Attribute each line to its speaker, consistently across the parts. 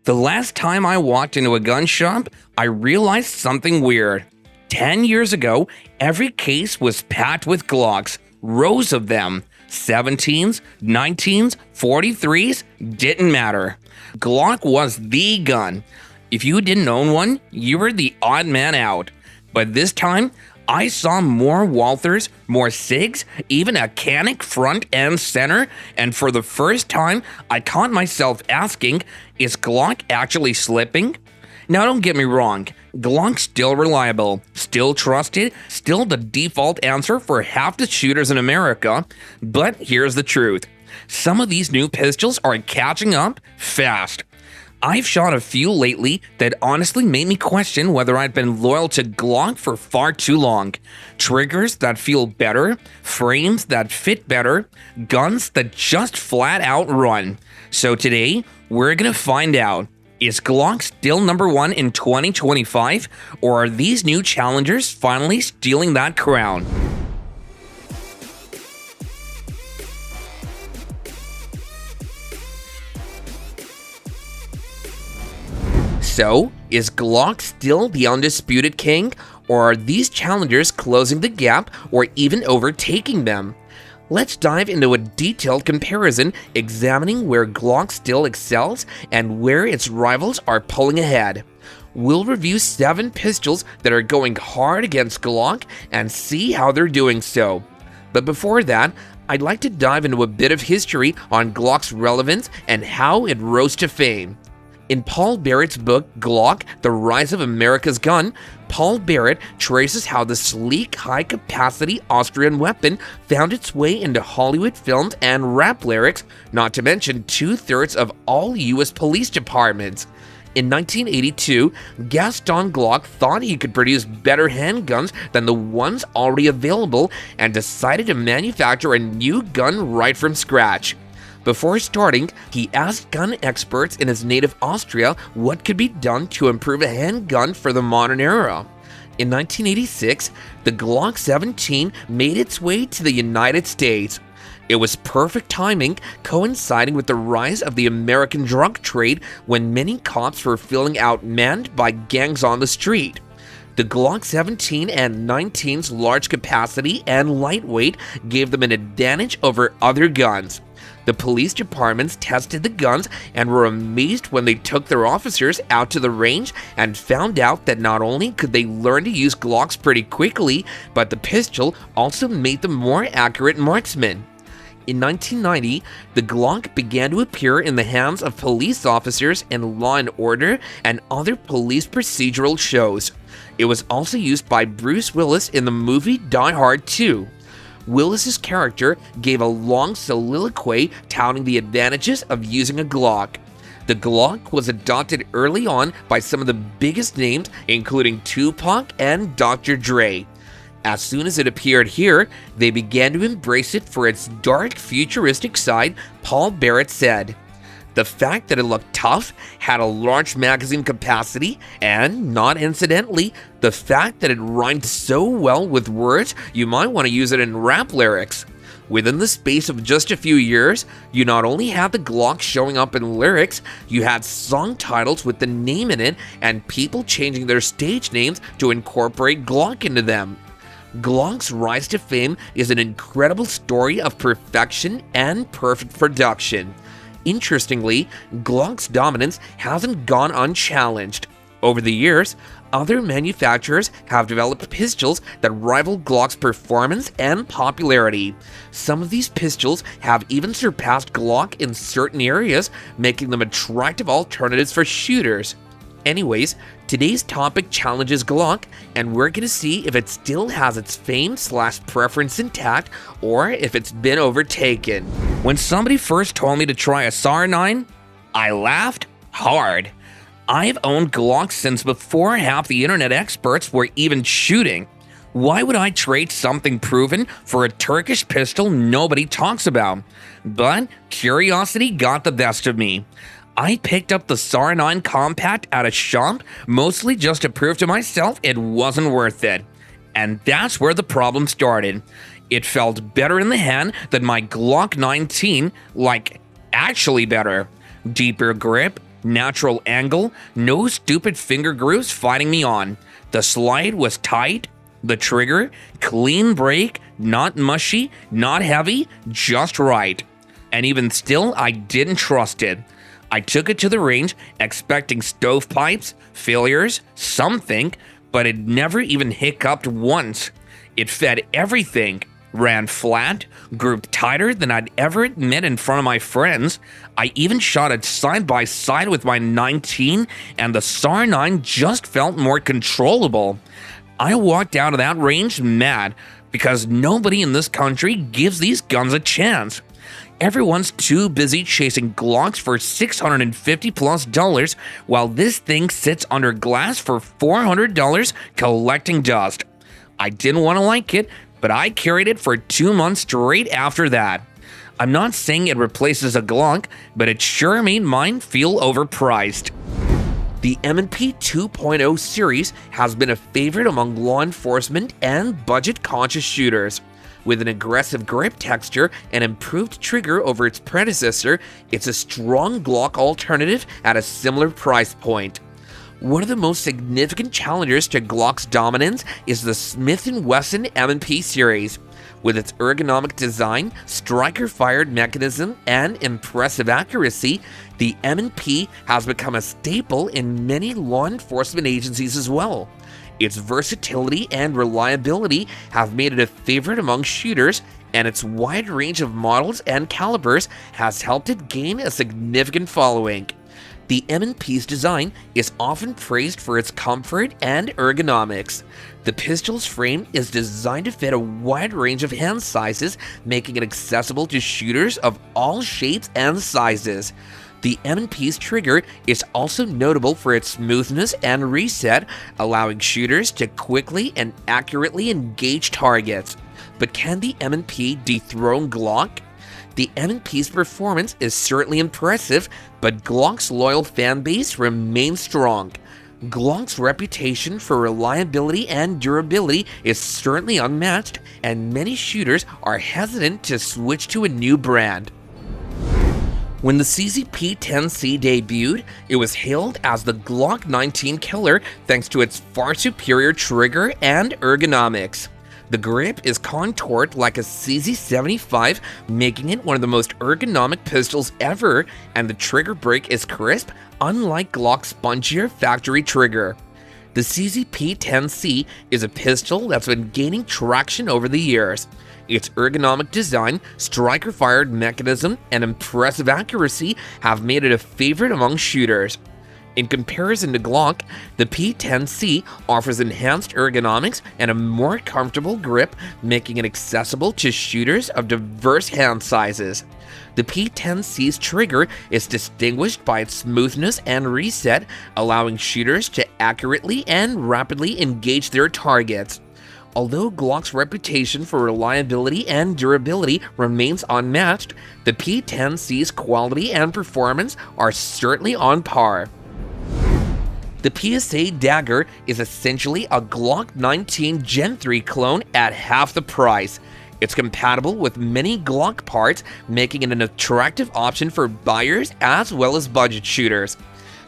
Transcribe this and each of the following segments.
Speaker 1: The last time I walked into a gun shop, I realized something weird. 10 years ago, every case was packed with Glocks, rows of them. 17s, 19s, 43s, didn't matter. Glock was the gun. If you didn't own one, you were the odd man out. But this time, I saw more Walthers, more SIGs, even a Canic front and center, and for the first time, I caught myself asking, is Glock actually slipping? Now don't get me wrong, Glock's still reliable, still trusted, still the default answer for half the shooters in America, but here's the truth. Some of these new pistols are catching up fast. I've shot a few lately that honestly made me question whether I'd been loyal to Glock for far too long. Triggers that feel better, frames that fit better, guns that just flat out run. So today, we're gonna find out, is Glock still number one in 2025, or are these new challengers finally stealing that crown? So, is Glock still the undisputed king, or are these challengers closing the gap or even overtaking them? Let's dive into a detailed comparison examining where Glock still excels and where its rivals are pulling ahead. We'll review 7 pistols that are going hard against Glock and see how they're doing so. But before that, I'd like to dive into a bit of history on Glock's relevance and how it rose to fame. In Paul Barrett's book, Glock, The Rise of America's Gun, Paul Barrett traces how the sleek, high-capacity Austrian weapon found its way into Hollywood films and rap lyrics, not to mention 2/3 of all U.S. police departments. In 1982, Gaston Glock thought he could produce better handguns than the ones already available and decided to manufacture a new gun right from scratch. Before starting, he asked gun experts in his native Austria what could be done to improve a handgun for the modern era. In 1986, the Glock 17 made its way to the United States. It was perfect timing, coinciding with the rise of the American drug trade when many cops were feeling outmanned by gangs on the street. The Glock 17 and 19's large capacity and lightweight gave them an advantage over other guns. The police departments tested the guns and were amazed when they took their officers out to the range and found out that not only could they learn to use Glocks pretty quickly, but the pistol also made them more accurate marksmen. In 1990, the Glock began to appear in the hands of police officers in Law and Order and other police procedural shows. It was also used by Bruce Willis in the movie Die Hard 2. Willis's character gave a long soliloquy touting the advantages of using a Glock. The Glock was adopted early on by some of the biggest names, including Tupac and Dr. Dre. As soon as it appeared here, they began to embrace it for its dark, futuristic side, Paul Barrett said. The fact that it looked tough, had a large magazine capacity, and, not incidentally, the fact that it rhymed so well with words you might want to use it in rap lyrics. Within the space of just a few years, you not only had the Glock showing up in lyrics, you had song titles with the name in it and people changing their stage names to incorporate Glock into them. Glock's rise to fame is an incredible story of perfection and perfect production. Interestingly, Glock's dominance hasn't gone unchallenged. Over the years, other manufacturers have developed pistols that rival Glock's performance and popularity. Some of these pistols have even surpassed Glock in certain areas, making them attractive alternatives for shooters. Anyways, today's topic challenges Glock, and we're gonna see if it still has its fame/preference intact, or if it's been overtaken. When somebody first told me to try a SAR-9, I laughed hard. I've owned Glocks since before half the internet experts were even shooting. Why would I trade something proven for a Turkish pistol nobody talks about? But curiosity got the best of me. I picked up the SAR-9 Compact at a shop, mostly just to prove to myself it wasn't worth it. And that's where the problem started. It felt better in the hand than my Glock 19, like actually better. Deeper grip, Natural angle, no stupid finger grooves fighting me on. The slide was tight. The trigger, clean break, not mushy, not heavy, just right. And even still, I didn't trust it. I took it to the range expecting stovepipes, failures, something, but it never even hiccuped once. It fed everything, ran flat, grouped tighter than I'd ever admit in front of my friends. I even shot it side by side with my 19, and the SAR 9 just felt more controllable. I walked out of that range mad because nobody in this country gives these guns a chance. Everyone's too busy chasing Glocks for $650+ while this thing sits under glass for $400 collecting dust. I didn't want to like it, but I carried it for 2 months straight after that. I'm not saying it replaces a Glock, but it sure made mine feel overpriced. The M&P 2.0 series has been a favorite among law enforcement and budget-conscious shooters. With an aggressive grip texture and improved trigger over its predecessor, it's a strong Glock alternative at a similar price point. One of the most significant challengers to Glock's dominance is the Smith & Wesson M&P series. With its ergonomic design, striker-fired mechanism, and impressive accuracy, the M&P has become a staple in many law enforcement agencies as well. Its versatility and reliability have made it a favorite among shooters, and its wide range of models and calibers has helped it gain a significant following. The M&P's design is often praised for its comfort and ergonomics. The pistol's frame is designed to fit a wide range of hand sizes, making it accessible to shooters of all shapes and sizes. The M&P's trigger is also notable for its smoothness and reset, allowing shooters to quickly and accurately engage targets. But can the M&P dethrone Glock? The M&P's performance is certainly impressive, but Glock's loyal fanbase remains strong. Glock's reputation for reliability and durability is certainly unmatched, and many shooters are hesitant to switch to a new brand. When the CZP-10C debuted, it was hailed as the Glock 19 killer thanks to its far superior trigger and ergonomics. The grip is contoured like a CZ75, making it one of the most ergonomic pistols ever, and the trigger break is crisp, unlike Glock's spongier factory trigger. The CZP-10C is a pistol that's been gaining traction over the years. Its ergonomic design, striker-fired mechanism, and impressive accuracy have made it a favorite among shooters. In comparison to Glock, the P10C offers enhanced ergonomics and a more comfortable grip, making it accessible to shooters of diverse hand sizes. The P10C's trigger is distinguished by its smoothness and reset, allowing shooters to accurately and rapidly engage their targets. Although Glock's reputation for reliability and durability remains unmatched, the P10C's quality and performance are certainly on par. The PSA Dagger is essentially a Glock 19 Gen 3 clone at half the price. It's compatible with many Glock parts, making it an attractive option for buyers as well as budget shooters.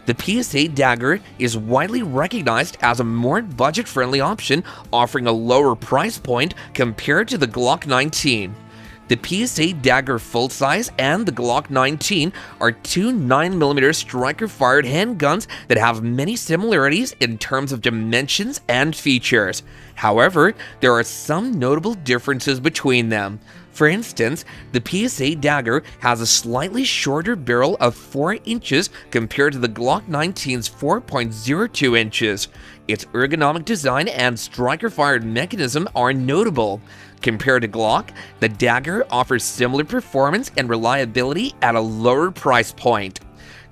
Speaker 1: The PSA Dagger is widely recognized as a more budget-friendly option, offering a lower price point compared to the Glock 19. The PSA Dagger full size and the Glock 19 are two 9mm striker-fired handguns that have many similarities in terms of dimensions and features. However, there are some notable differences between them. For instance, the PSA Dagger has a slightly shorter barrel of 4 inches compared to the Glock 19's 4.02 inches. Its ergonomic design and striker-fired mechanism are notable. Compared to Glock, the Dagger offers similar performance and reliability at a lower price point.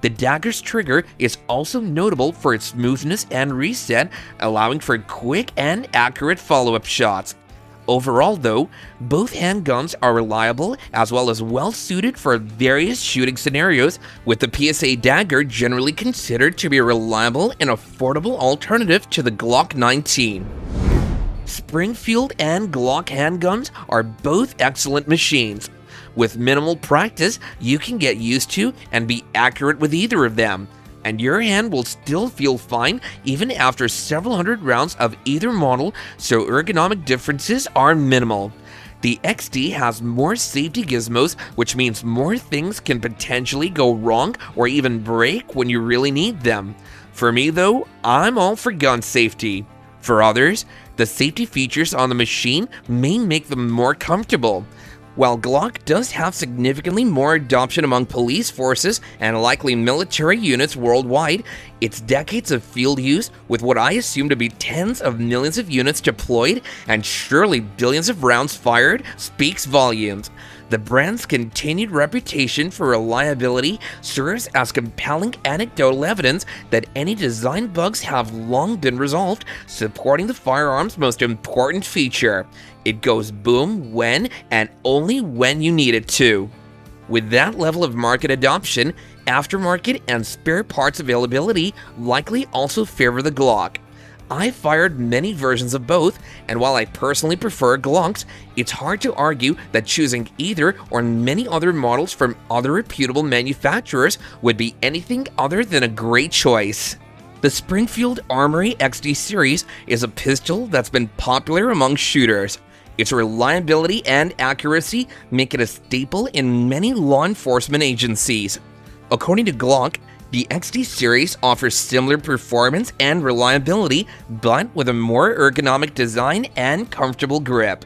Speaker 1: The Dagger's trigger is also notable for its smoothness and reset, allowing for quick and accurate follow-up shots. Overall though, both handguns are reliable as well as well suited for various shooting scenarios, with the PSA Dagger generally considered to be a reliable and affordable alternative to the Glock 19. Springfield and Glock handguns are both excellent machines. With minimal practice, you can get used to and be accurate with either of them. and your hand will still feel fine even after several hundred rounds of either model, so ergonomic differences are minimal. The XD has more safety gizmos, which means more things can potentially go wrong or even break when you really need them. For me though, I'm all for gun safety. For others, the safety features on the machine may make them more comfortable. While Glock does have significantly more adoption among police forces and likely military units worldwide, its decades of field use, with what I assume to be tens of millions of units deployed and surely billions of rounds fired, speaks volumes. The brand's continued reputation for reliability serves as compelling anecdotal evidence that any design bugs have long been resolved, supporting the firearm's most important feature. It goes boom when and only when you need it to. With that level of market adoption, aftermarket and spare parts availability likely also favor the Glock. I've fired many versions of both, and while I personally prefer Glocks, it's hard to argue that choosing either or many other models from other reputable manufacturers would be anything other than a great choice. The Springfield Armory XD series is a pistol that's been popular among shooters. Its reliability and accuracy make it a staple in many law enforcement agencies. According to Glock, the XD series offers similar performance and reliability, but with a more ergonomic design and comfortable grip.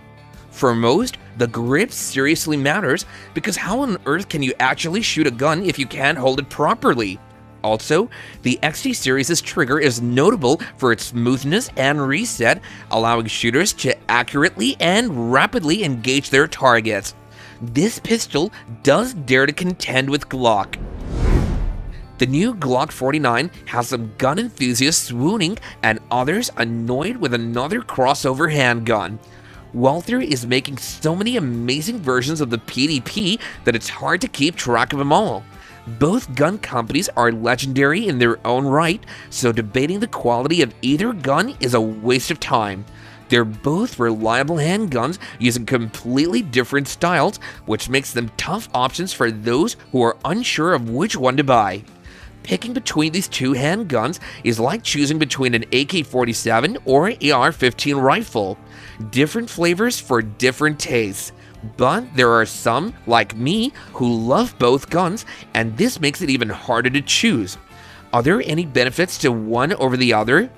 Speaker 1: For most, the grip seriously matters because how on earth can you actually shoot a gun if you can't hold it properly? Also, the XD series' trigger is notable for its smoothness and reset, allowing shooters to accurately and rapidly engage their targets. This pistol does dare to contend with Glock. The new Glock 49 has some gun enthusiasts swooning and others annoyed with another crossover handgun. Walther is making so many amazing versions of the PDP that it's hard to keep track of them all. Both gun companies are legendary in their own right, so debating the quality of either gun is a waste of time. They're both reliable handguns using completely different styles, which makes them tough options for those who are unsure of which one to buy. Picking between these two handguns is like choosing between an AK-47 or AR-15 rifle. Different flavors for different tastes. But there are some, like me, who love both guns, and this makes it even harder to choose. Are there any benefits to one over the other?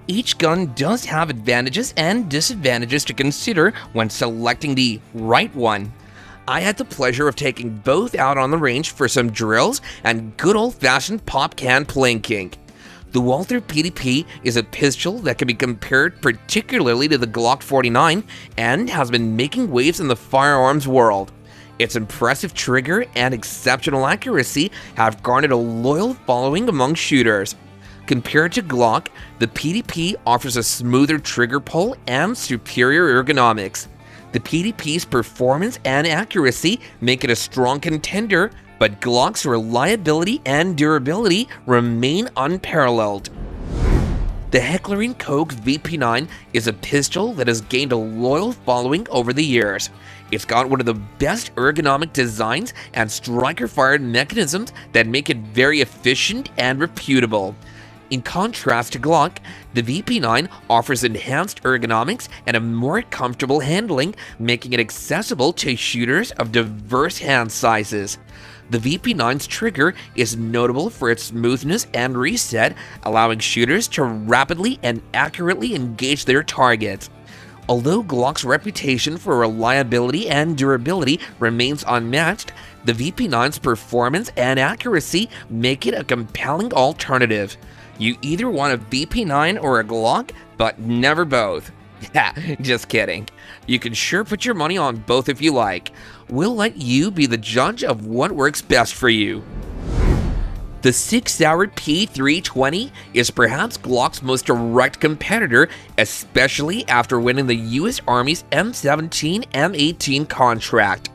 Speaker 1: Each gun does have advantages and disadvantages to consider when selecting the right one. I had the pleasure of taking both out on the range for some drills and good old-fashioned pop can plinking. The Walther PDP is a pistol that can be compared particularly to the Glock 49 and has been making waves in the firearms world. Its impressive trigger and exceptional accuracy have garnered a loyal following among shooters. Compared to Glock, the PDP offers a smoother trigger pull and superior ergonomics. The PDP's performance and accuracy make it a strong contender, but Glock's reliability and durability remain unparalleled. The Heckler & Koch VP9 is a pistol that has gained a loyal following over the years. It's got one of the best ergonomic designs and striker-fired mechanisms that make it very efficient and reputable. In contrast to Glock, the VP9 offers enhanced ergonomics and a more comfortable handling, making it accessible to shooters of diverse hand sizes. The VP9's trigger is notable for its smoothness and reset, allowing shooters to rapidly and accurately engage their targets. Although Glock's reputation for reliability and durability remains unmatched, the VP9's performance and accuracy make it a compelling alternative. You either want a VP9 or a Glock, but never both. Yeah, just kidding. You can sure put your money on both if you like. We'll let you be the judge of what works best for you. The 6-hour P320 is perhaps Glock's most direct competitor, especially after winning the US Army's M17 M18 contract.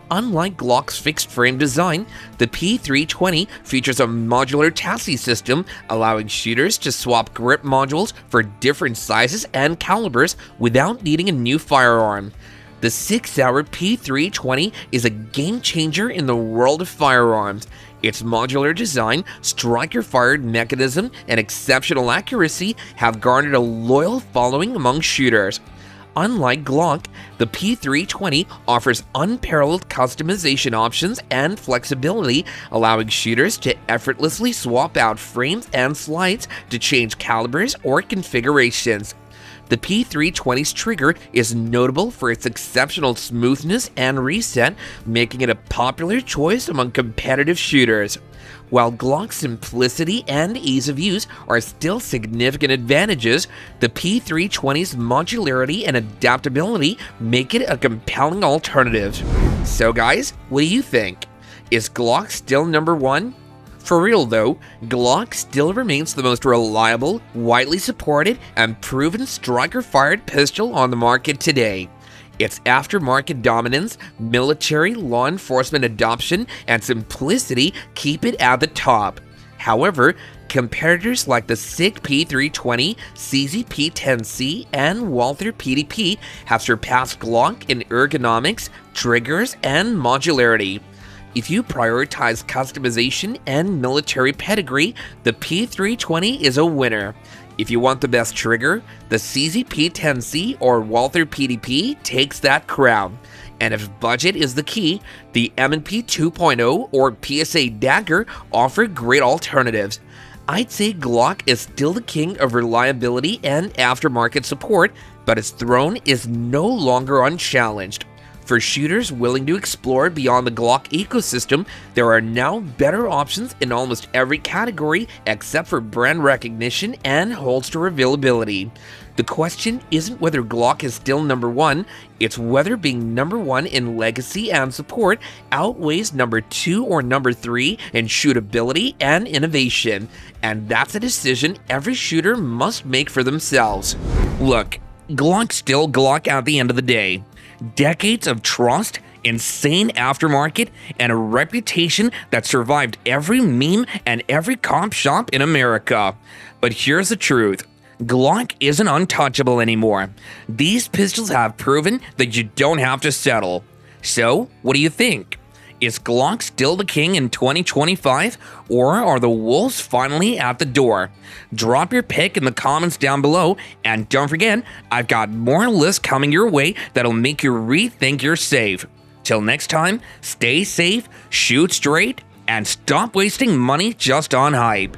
Speaker 1: Unlike Glock's fixed-frame design, the P320 features a modular chassis system, allowing shooters to swap grip modules for different sizes and calibers without needing a new firearm. The 6-hour P320 is a game-changer in the world of firearms. Its modular design, striker-fired mechanism, and exceptional accuracy have garnered a loyal following among shooters. Unlike Glock, the P320 offers unparalleled customization options and flexibility, allowing shooters to effortlessly swap out frames and slides to change calibers or configurations. The P320's trigger is notable for its exceptional smoothness and reset, making it a popular choice among competitive shooters. While Glock's simplicity and ease of use are still significant advantages, the P320's modularity and adaptability make it a compelling alternative. So guys, what do you think? Is Glock still number one? For real though, Glock still remains the most reliable, widely supported, and proven striker-fired pistol on the market today. Its aftermarket dominance, military, law enforcement adoption, and simplicity keep it at the top. However, competitors like the SIG P320, CZ P10C, and Walther PDP have surpassed Glock in ergonomics, triggers, and modularity. If you prioritize customization and military pedigree, the P320 is a winner. If you want the best trigger, the CZ-P10C or Walther PDP takes that crown. And if budget is the key, the M&P 2.0 or PSA Dagger offer great alternatives. I'd say Glock is still the king of reliability and aftermarket support, but its throne is no longer unchallenged. For shooters willing to explore beyond the Glock ecosystem, there are now better options in almost every category except for brand recognition and holster availability. The question isn't whether Glock is still number one, it's whether being number one in legacy and support outweighs number two or number three in shootability and innovation. And that's a decision every shooter must make for themselves. Look, Glock's still Glock at the end of the day. Decades of trust, insane aftermarket, and a reputation that survived every meme and every comp shop in America. But here's the truth. Glock isn't untouchable anymore. These pistols have proven that you don't have to settle. So, what do you think? Is Glock still the king in 2025, or are the wolves finally at the door? Drop your pick in the comments down below, and don't forget, I've got more lists coming your way that'll make you rethink your save. Till next time, stay safe, shoot straight, and stop wasting money just on hype.